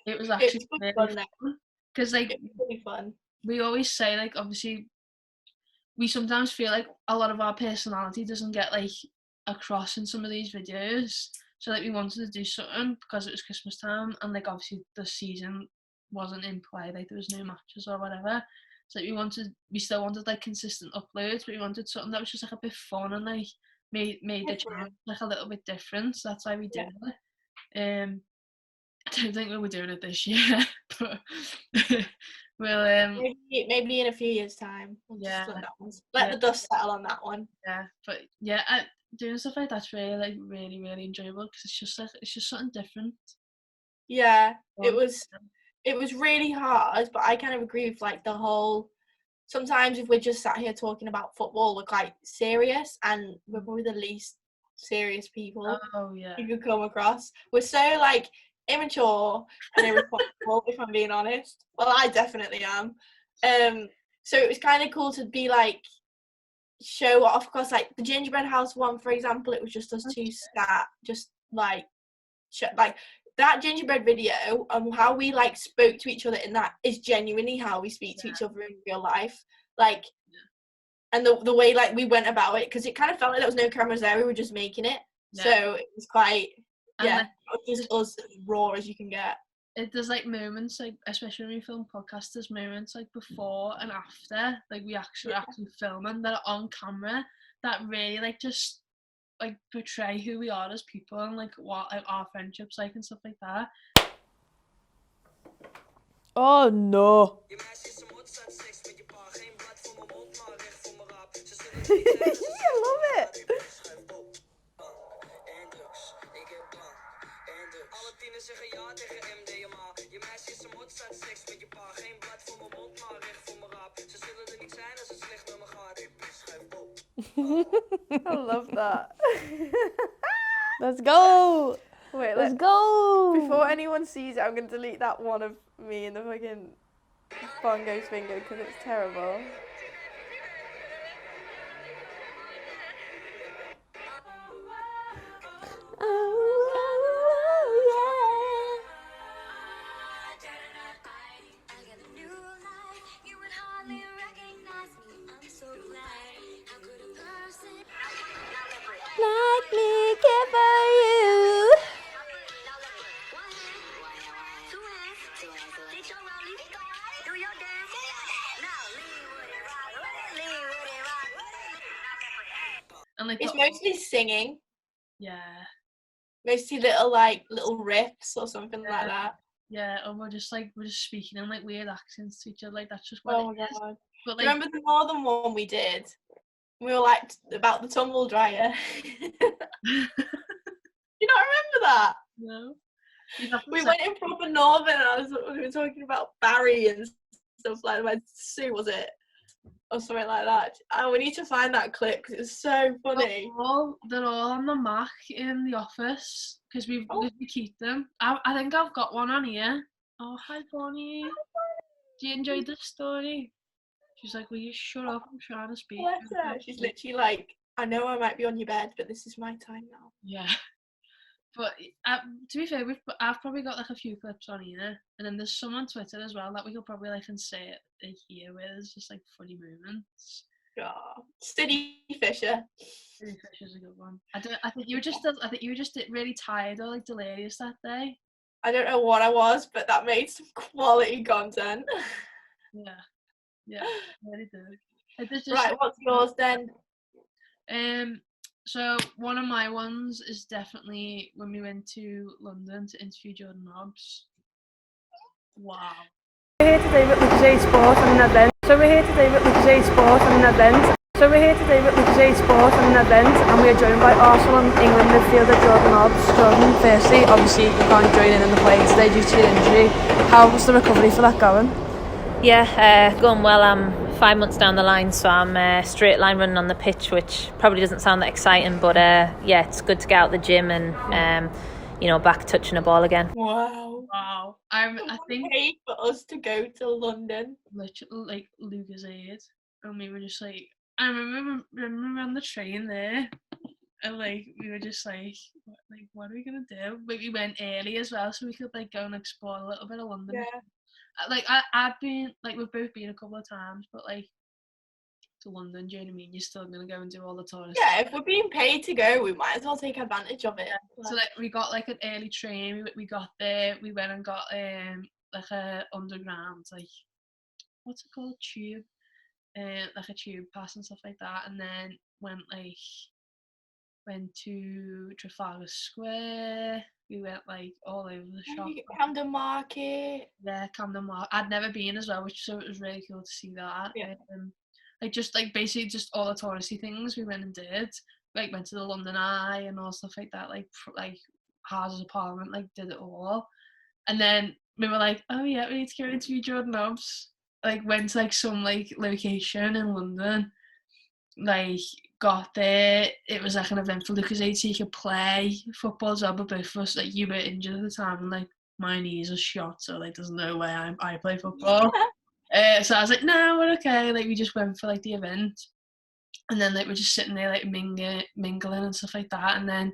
it was actually really fun, because like really fun. We always say, like, obviously we sometimes feel like a lot of our personality doesn't get like across in some of these videos, so like we wanted to do something because it was Christmas time, and like obviously the season wasn't in play, like there was no matches or whatever, so like, we still wanted like consistent uploads, but we wanted something that was just like a bit fun and like made the channel like a little bit different, so that's why we did it. I don't think we'll be doing it this year, but we'll maybe in a few years' time. We'll just let the dust settle on that one. Yeah, but doing stuff like that's really like really really enjoyable, because it's just something different. Yeah, it was really hard, but I kind of agree with like the whole. Sometimes if we're just sat here talking about football, we're quite serious, and we're probably the least serious people you could come across. We're so like immature and irresponsible, if I'm being honest. Well, I definitely am. So it was kind of cool to be like show off, because like the gingerbread house one, for example, it was just us two just like like that gingerbread video, and how we like spoke to each other in that is genuinely how we speak to each other in real life, like and the way like we went about it, because it kind of felt like there was no cameras there, we were just making it, so it was quite just us as raw as you can get. There's like moments, like especially when we film podcasts, there's moments like before and after, like we actually filming, that are on camera, that really like just like portray who we are as people, and like what like our friendships like and stuff like that. Oh no. I love it. I love that. Let's go. Wait, let's go. Before anyone sees it, I'm going to delete that one of me in the fucking bongo's finger, because it's terrible. Like me, care for you. And like it's mostly singing. Yeah. Mostly little riffs or something like that. Yeah, and we're just speaking in like weird accents to each other, like that's just what it is. God. But like, remember the northern one we did? We were like about the tumble dryer. You not remember that? No. We went in proper northern, and we were talking about Barry and stuff like that. Sue, was it? Or something like that. Oh, we need to find that clip because it's so funny. They're all on the Mac in the office because we keep them. I think I've got one on here. Oh, hi Bonnie. Do you enjoy this story? She's like, will you shut up? I'm trying to speak. She's literally like, I know I might be on your bed, but this is my time now. Yeah. But to be fair, I've probably got like a few clips on here, and then there's some on Twitter as well that we could probably like insert here where there's just like funny moments. Oh, Steady Fisher. Steady Fisher's a good one. I think you were just really tired or like delirious that day. I don't know what I was, but that made some quality content. Yeah, really do. Right, what's yours then? So one of my ones is definitely when we went to London to interview Jordan Hobbs. Wow. We're here today with Lucas A Sport on an event. So we're here today with Lucas A Sport on an event. So we're here today with Lucas A Sport on an event, and we are joined by Arsenal and England midfielder Jordan Hobbs. Jordan, firstly, obviously you can't join in the play today due to your injury. How was the recovery for that going? Yeah, going well. I'm 5 months down the line, so I'm straight line running on the pitch, which probably doesn't sound that exciting, but yeah, it's good to get out the gym and back touching a ball again. Wow. I think paid for us to go to London. Literally like Lucas aid, and we were just like, I remember on the train there, and like we were just like what are we gonna do? But we went early as well, so we could like go and explore a little bit of London. Yeah. Like I've been like we've both been a couple of times, but like to London, do you know what I mean? You're still gonna go and do all the tourists. Yeah, if we're being paid to go, we might as well take advantage of it. So like we got like an early train. We got there. We went and got like a underground, like what's it called, tube, like a tube pass and stuff like that. And then went to Trafalgar Square. We went like all over the shop. Camden Market. Yeah, Camden Market. I'd never been as well, so it was really cool to see that. Yeah. Like just like basically just all the touristy things we went and did. Like went to the London Eye and all stuff like that. Like Houses of Parliament. Like did it all. And then we were like, oh yeah, we need to go interview Jordan Hobbs. Like went to like some like location in London. Like got there, it was like an event for Lucas A, so he could play football as well, but both of us, like you were injured at the time and like my knees are shot, so like there's no way I play football. So I was like, no, we're okay. Like we just went for like the event, and then like we're just sitting there like mingling and stuff like that, and then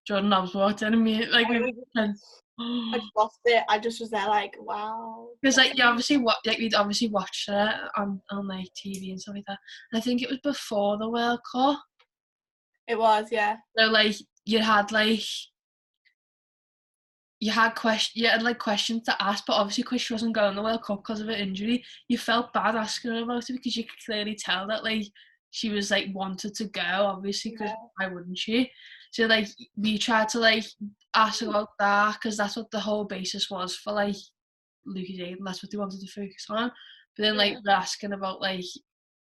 Jordan Hobbs walked in and me like I just lost it. I just was there like, wow. Because like we'd obviously watched it on like TV and stuff like that. And I think it was before the World Cup. It was, yeah. So like you had questions to ask, but obviously because she wasn't going to the World Cup because of her injury, you felt bad asking her about it because you could clearly tell that like she was like wanted to go, obviously, because why wouldn't she? So like we tried to like ask about that because that's what the whole basis was for like Lucas Aid, and that's what they wanted to focus on. But then like we're asking about like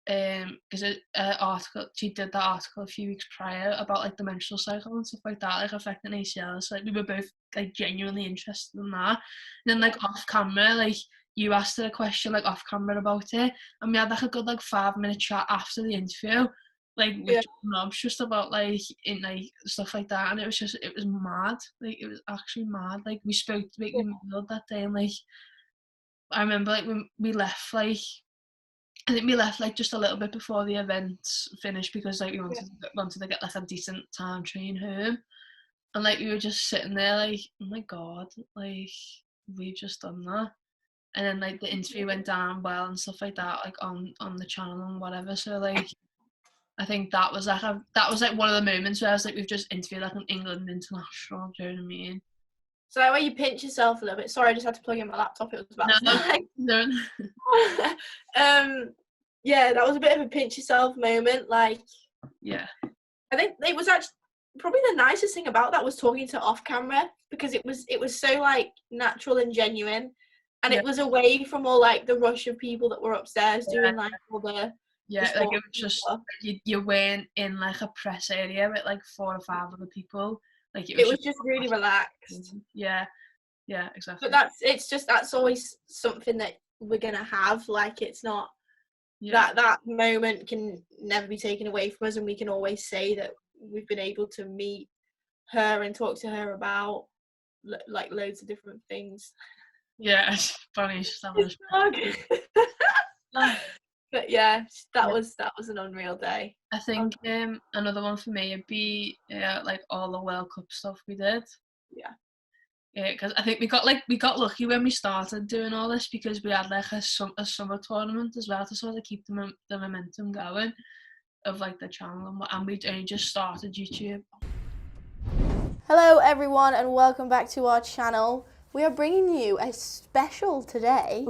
because article, she did that article a few weeks prior about like the menstrual cycle and stuff like that, like affecting ACLs. So like we were both like genuinely interested in that. And then like off camera, like you asked her a question like off camera about it, and we had like a good like 5-minute chat after the interview, like with Nobs, just about like in like stuff like that. And it was mad. Like it was actually mad. Like we spoke to we emailed that day, and like I remember like when we left, like I think we left like just a little bit before the event finished because like we wanted to get like a decent time train home, and like we were just sitting there like, oh my god, like we've just done that. And then like the interview went down well and stuff like that, like on the channel and whatever. So like I think that was like one of the moments where I was like, we've just interviewed like an England international. Do you know what I mean? So that way you pinch yourself a little bit. Sorry, I just had to plug in my laptop. It was about to die. No. Yeah, that was a bit of a pinch yourself moment. Like, yeah, I think it was actually probably the nicest thing about that was talking to off camera, because it was so like natural and genuine, and it was away from all like the rush of people that were upstairs doing like all the like it was just you weren't in like a press area with like 4 or 5 other people. Like it was just really relaxed. Yeah, exactly. But that's always something that we're gonna have. Like it's not that moment can never be taken away from us, and we can always say that we've been able to meet her and talk to her about like loads of different things. Yeah, it's funny. But yeah, that was an unreal day. I think another one for me would be like all the World Cup stuff we did. Yeah, because I think we got lucky when we started doing all this, because we had like a summer tournament as well to sort of keep the momentum going of like the channel, and we only just started YouTube. Hello everyone and welcome back to our channel. we are bringing you a special today.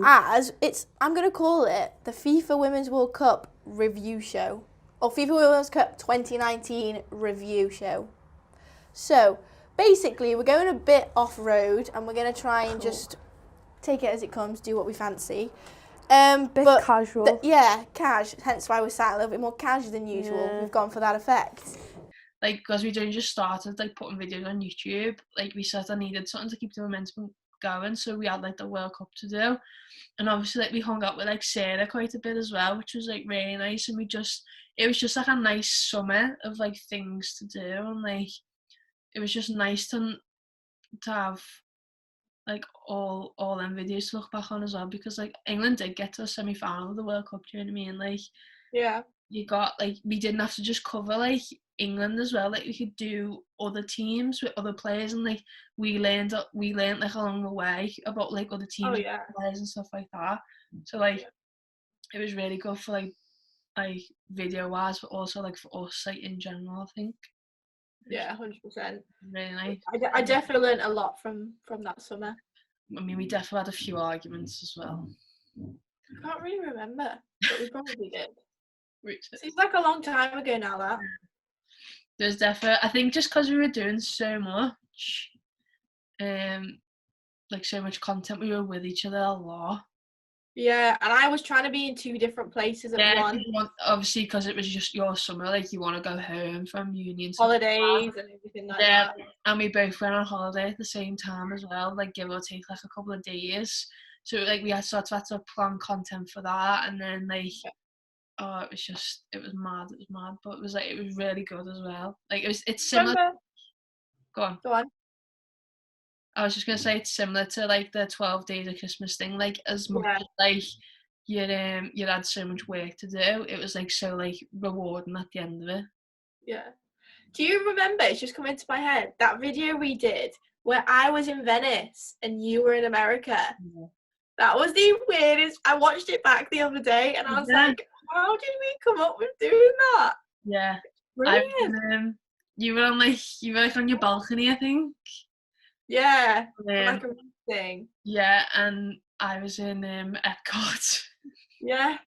As I'm going to call it the FIFA Women's World Cup review show, or FIFA Women's Cup 2019 review show. So basically, we're going a bit off-road, and we're going to try and just take it as it comes, do what we fancy. But casual. Cash, hence why we're sat a little bit more casual than usual. Yeah. We've gone for that effect. Like, because we just started, like, putting videos on YouTube, like, we said I needed something to keep the momentum going, so we had, like, the World Cup to do. And obviously, like, we hung out with, like, Sarah quite a bit as well, which was, like, really nice. And it was just, like, a nice summer of, like, things to do. And, like, it was just nice to have, like, all them videos to look back on as well, because, like, England did get to a semi-final of the World Cup, do you know what I mean? Like, Yeah. you got, like, we didn't have to just cover, like, England as well. Like, we could do other teams with other players, and, like, we learned like, along the way about, like, other teams and players and stuff like that. So, like, it was really good for, like video-wise, but also, like, for us, like, in general, I think. Yeah, 100%. Really nice. I definitely learned a lot from that summer. I mean, we definitely had a few arguments as well. I can't really remember, but we probably did. Which Seems like a long time ago now, that. There's definitely, I think just because we were doing so much, like, so much content, we were with each other a lot. Yeah, and I was trying to be in 2 different places at once. Obviously, because it was just your summer, like, you want to go home from uni and Holidays and everything like that. And we both went on holiday at the same time as well, like, give or take, like, a couple of days. So, like, we had to plan content for that, and then, like, it was mad, but it was, like, it was really good as well. Like, it's similar. Go on. I was just gonna say it's similar to, like, the 12 days of Christmas thing. Like, as much as, like, you had so much work to do, it was, like, so, like, rewarding at the end of it. Yeah. Do you remember, it's just come into my head, that video we did where I was in Venice and you were in America? Yeah. That was the weirdest. I watched it back the other day and I was like, how did we come up with doing that? Yeah. Brilliant. You were on your balcony, I think. Yeah. Like a thing. Yeah, and I was in Epcot. Yeah.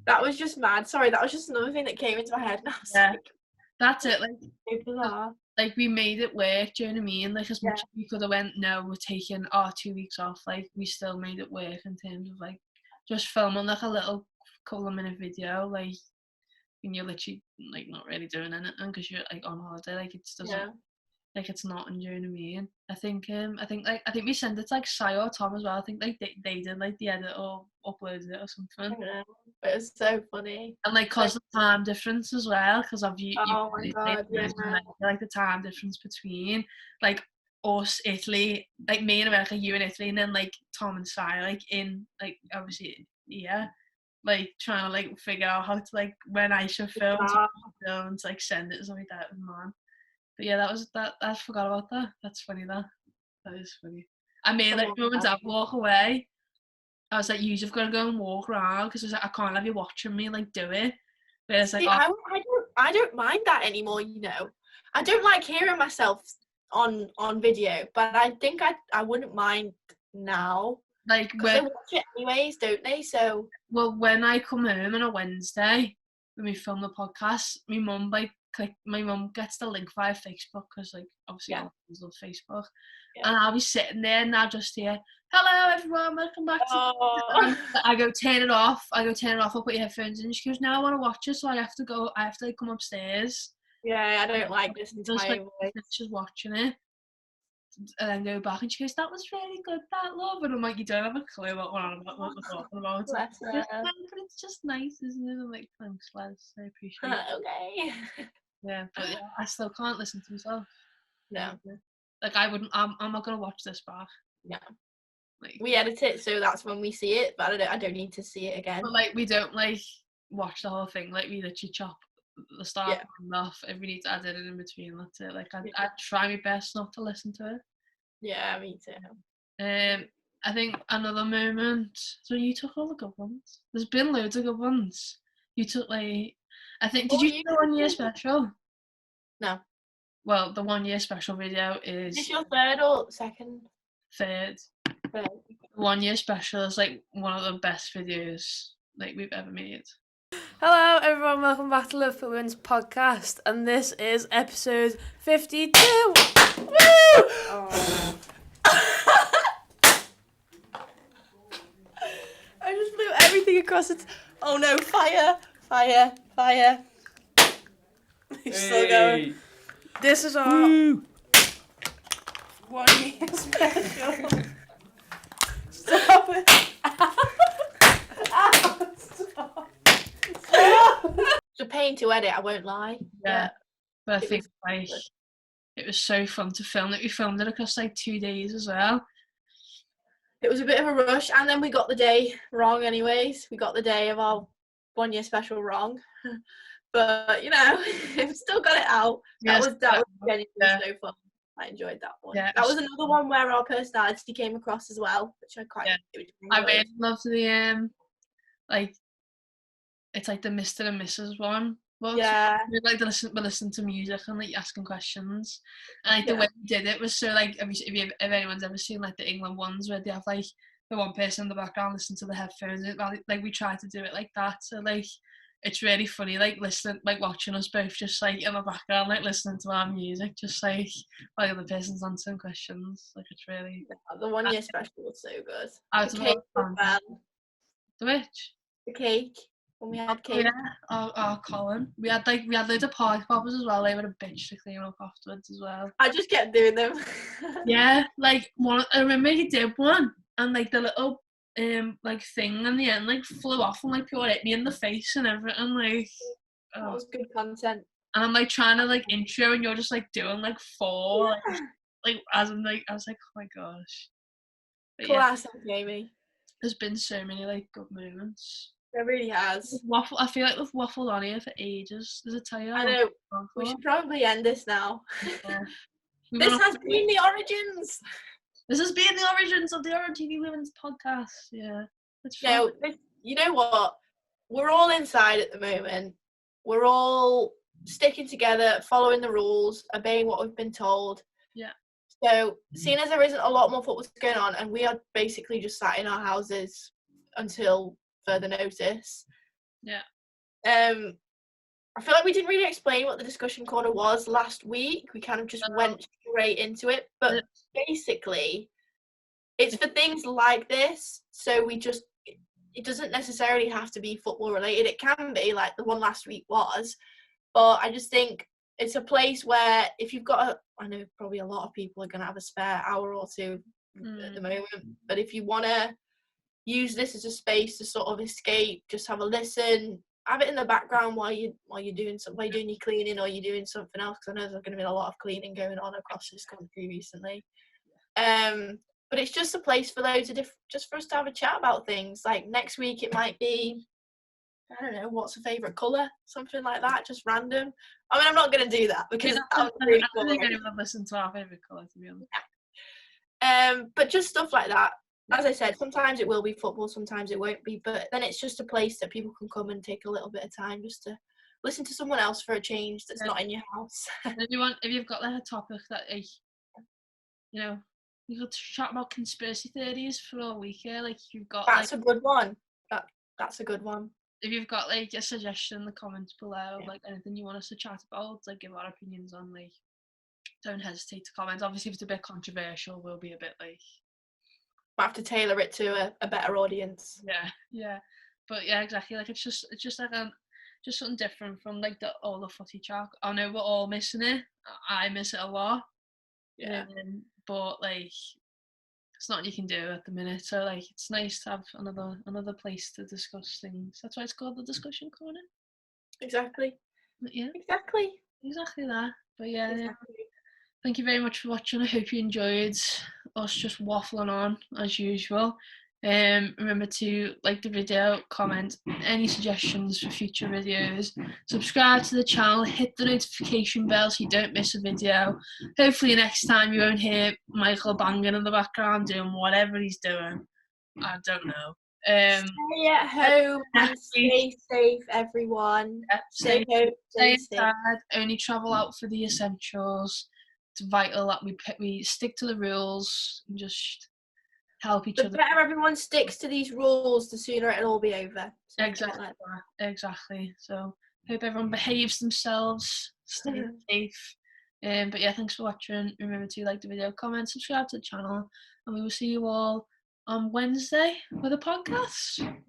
That was just mad. Sorry, that was just another thing that came into my head. And I was like, that's it. Like, so bizarre. Like, we made it work, do you know what I mean? Like, as much as we could have went, no, we're taking 2 weeks off, like, we still made it work in terms of, like, just filming, like, a little couple of minute video, like, when you're literally, like, not really doing anything because you're, like, on holiday, like, it doesn't, like, it's not, do you know what I mean? I think we sent it to, like, Sai or Tom as well. I think, like, they did, like, the edit or uploaded it or something. It was so funny. And, like, cause the time difference as well, because of you, oh my god, like, the time difference between, like, us, Italy, like, me in America, you in Italy, and then, like, Tom and Sai, like, in, like, obviously, like, trying to, like, figure out how to, like, when I should film, to, like, send it or something like that, man. But yeah, I forgot about that. That's funny, that is funny. I mean, like, mum and dad walk away, I was like, you've got to go and walk around, because I was like, I can't have you watching me, like, do it. But it's like, I don't mind that anymore, you know. I don't like hearing myself on video, but I think I wouldn't mind now. Like, because they watch it anyways, don't they? So, well, when I come home on a Wednesday, when we film the podcast, my mum gets the link via Facebook, because, like, obviously I love Facebook, and I'll be sitting there and I'll just hear, hello everyone, welcome back to I go turn it off, I'll put your headphones in, and she goes, no, I want to watch it, so I have to like, come upstairs. I don't like listening to my voice. She's watching it and then go back, and she goes, that was really good, that, love. And I'm like, you don't have a clue what we're talking about. But it's just nice, isn't it? I'm like, thanks, Les, I appreciate it. Okay. Yeah, but I still can't listen to myself. No. Like, I'm not gonna watch this back. No. Like, we edit it, so that's when we see it, but I don't need to see it again. But, like, we don't, like, watch the whole thing. Like, we literally chop the start off. If we need to add it in between, that's it. Like, I try my best not to listen to it. Yeah, me too. I think another moment. So you took all the good ones. There's been loads of good ones. You took, like, I think, did you do the 1 year special? No. Well, the 1 year special video is. Is this your third or second? Third. 1 year special is like one of the best videos like we've ever made. Hello everyone, welcome back to Liverpool Women's podcast, and this is episode 52. Woo! Oh. I just blew everything across it. Oh no, fire. It's still going. This is our 1 year special. Stop it. Ow, stop. It's a pain to edit, I won't lie. Yeah. But I It think was like good. it was so fun to film it. We filmed it across like 2 days as well. It was a bit of a rush, and then we got the day wrong anyways. We got the day of our 1 year special wrong. But, you know, we've still got it out. That was genuinely so fun. I enjoyed that one. Yeah, that was another one where our personality came across as well, which I quite enjoyed. I really loved the like it's like the Mr. and Mrs. one. Well, Yeah. we like to listen to music and like asking questions, and like the way we did it was so like if anyone's ever seen like the England ones where they have like the one person in the background listening to the headphones, like we try to do it like that. So like it's really funny like listening, like watching us both just like in the background like listening to our music, just like while the other person's answering questions. Like it's really The 1 year special was so good. I The was cake as well. The which? The cake. When we had Oh, cake. yeah, Colin. We had loads of party poppers as well. They were a bitch to clean up afterwards as well. I just kept doing them. Yeah, like I remember he did one, and like the little like thing in the end like flew off and like people hit me in the face and everything. Like That was good content. and I'm like trying to like intro, and you're just like doing like 4, like as I'm like I was like, oh my gosh. But Class, Jamie. there's been so many like good moments. It really has. I feel like we've waffled on here for ages. Does it tell you? I know. We should probably end this now. Yeah. This has been the origins. This has been the origins of the RMTV Women's podcast. Yeah. It's fun. No, you know what? We're all inside at the moment. We're all sticking together, following the rules, obeying what we've been told. Yeah. So, seeing as there isn't a lot more football going on, and we are basically just sat in our houses until further notice. Yeah. I feel like we didn't really explain what the discussion corner was last week. We kind of just went straight into it. But basically, it's for things like this. So it doesn't necessarily have to be football related. It can be, like the one last week was. But I just think it's a place where if you've got I know probably a lot of people are going to have a spare hour or two at the moment. But if you want to use this as a space to sort of escape, just have a listen, have it in the background while you're doing your cleaning or you're doing something else, because I know there's going to be a lot of cleaning going on across this country recently. But it's just a place for loads of just for us to have a chat about things. Like next week it might be, I don't know, what's a favourite colour, something like that, just random. I mean, I'm not going to do that because I don't think anyone would listen to our favourite colour, to be honest. But just stuff like that. As I said, sometimes it will be football, sometimes it won't be, but then it's just a place that people can come and take a little bit of time just to listen to someone else for a change that's not in your house. If you've got like a topic that like, you know, you could chat about conspiracy theories for a week here, like you've got that's like, a good one. That's a good one. If you've got like a suggestion in the comments below, like anything you want us to chat about, like give our opinions on, like don't hesitate to comment. Obviously if it's a bit controversial, we'll be a bit like have to tailor it to a better audience. Yeah, but yeah, exactly. Like it's just like just something different from like all the footy chat. I know we're all missing it. I miss it a lot. Yeah. But like it's not you can do at the minute. So like it's nice to have another place to discuss things. That's why it's called the discussion corner. Exactly. Yeah. Exactly that. But yeah. Exactly. Thank you very much for watching. I hope you enjoyed us just waffling on as usual. Remember to like the video, comment any suggestions for future videos, subscribe to the channel, hit the notification bell so you don't miss a video. Hopefully next time you won't hear Michael banging in the background doing whatever he's doing. I don't know. Stay at home and stay safe, everyone. Stay home, stay stay safe. inside, only travel out for the essentials. it's vital that we stick to the rules and just help each The other. better everyone sticks to these rules, the sooner it'll all be over. Exactly. So hope everyone behaves themselves, stay safe. But yeah, thanks for watching. Remember to like the video, comment, subscribe to the channel, and we will see you all on Wednesday with a podcast.